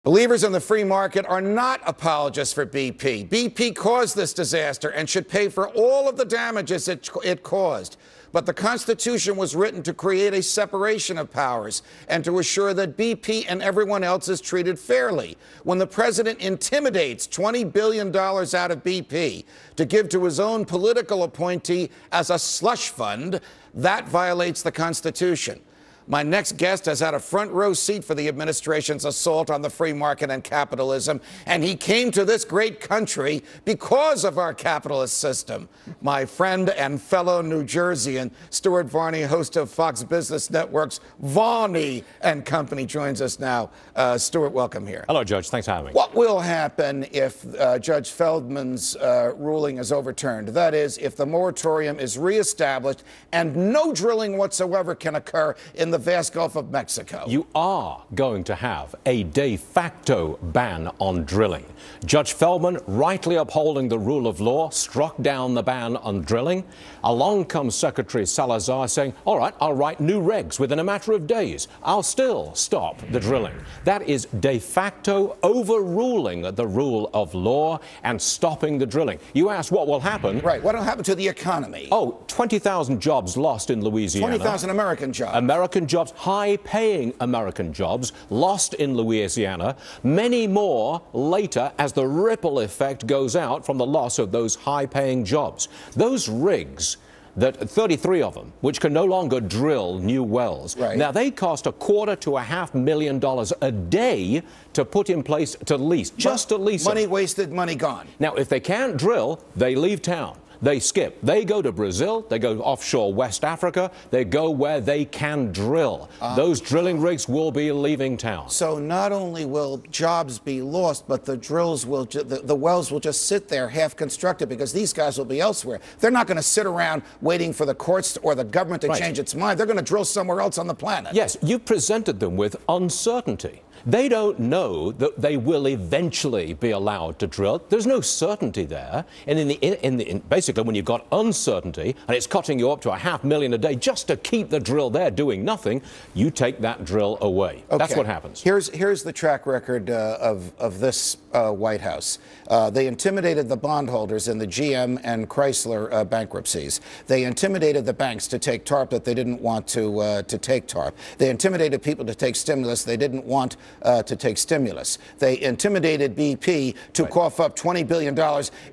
Believers in the free market are not apologists for BP. BP caused this disaster and should pay for all of the damages it caused. But the Constitution was written to create a separation of powers and to assure that BP and everyone else is treated fairly. When the president intimidates $20 billion out of BP to give to his own political appointee as a slush fund, that violates the Constitution. My next guest has had a front row seat for the administration's assault on the free market and capitalism, and he came to this great country because of our capitalist system. My friend and fellow New Jerseyan, Stuart Varney, host of Fox Business Network's Varney and Company, joins us now. Stuart, welcome here. Hello, Judge. Thanks for having me. What will happen if Judge Feldman's ruling is overturned? That is, if the moratorium is reestablished and no drilling whatsoever can occur in the vast Gulf of Mexico? You are going to have a de facto ban on drilling. Judge Feldman, rightly upholding the rule of law, struck down the ban on drilling. Along comes Secretary Salazar saying, all right, I'll write new regs within a matter of days. I'll still stop the drilling. That is de facto overruling the rule of law and stopping the drilling. You ask what will happen. Right. What will happen to the economy? Oh, 20,000 jobs lost in Louisiana. 20,000 American jobs. American jobs, high-paying American jobs lost in Louisiana. Many more later as the ripple effect goes out from the loss of those high-paying jobs. Those rigs, that 33 of them, which can no longer drill new wells. Right. Now, they cost $250,000 to $500,000 million a day to put in place to lease, just to lease money them. wasted, money gone. Now, if they can't drill, they leave town. They skip. They go to Brazil. They go offshore West Africa. They go where they can drill. Those drilling rigs will be leaving town. So not only will jobs be lost, but the drills will, the wells will just sit there half constructed because these guys will be elsewhere. They're not going to sit around waiting for the courts or the government to change its mind. They're going to drill somewhere else on the planet. Yes, you presented them with uncertainty. They don't know that they will eventually be allowed to drill. There's no certainty there. And basically, when you've got uncertainty and it's costing you up to $500,000 a day just to keep the drill there doing nothing, you take that drill away. Okay. That's what happens. Here's the track record of this White House. They intimidated the bondholders in the GM and Chrysler bankruptcies. They intimidated the banks to take TARP that they didn't want to take TARP. They intimidated people to take stimulus they didn't want to take stimulus. They intimidated BP to cough up $20 billion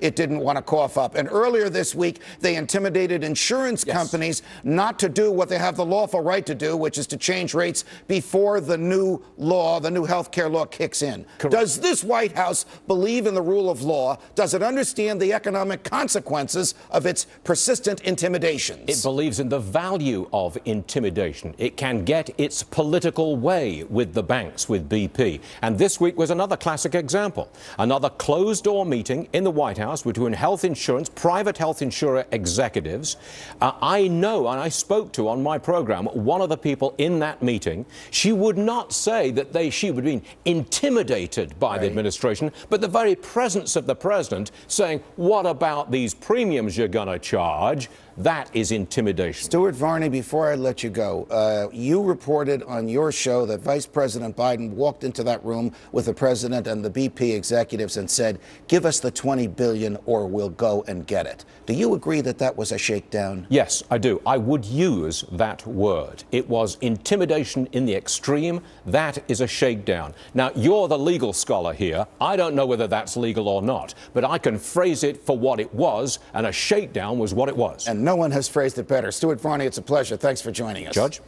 it didn't want to cough up. And earlier this week, they intimidated insurance companies not to do what they have the lawful right to do, which is to change rates before the new law, the new health care law kicks in. Correct. Does this White House believe in the rule of law? Does it understand the economic consequences of its persistent intimidations? It believes in the value of intimidation. It can get its political way with the banks, with BP. And this week was another classic example. Another closed-door meeting in the White House between health insurance, private health insurer executives. I know, and I spoke to on my program, one of the people in that meeting. She would not say that she would be intimidated by the administration, but the very presence of the president saying, what about these premiums you're going to charge? That is intimidation. Stuart Varney, before I let you go, you reported on your show that Vice President Biden walked into that room with the president and the BP executives and said, give us the $20 billion or we'll go and get it. Do you agree that that was a shakedown? Yes, I do. I would use that word. It was intimidation in the extreme. That is a shakedown. Now, you're the legal scholar here. I don't know whether that's legal or not, but I can phrase it for what it was, and a shakedown was what it was. And no one has phrased it better. Stuart Varney, it's a pleasure. Thanks for joining us. Judge?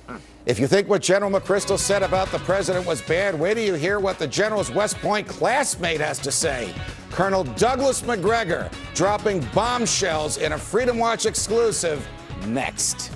If you think what General McChrystal said about the president was bad, wait till you hear what the general's West Point classmate has to say. Colonel Douglas McGregor dropping bombshells in a Freedom Watch exclusive next.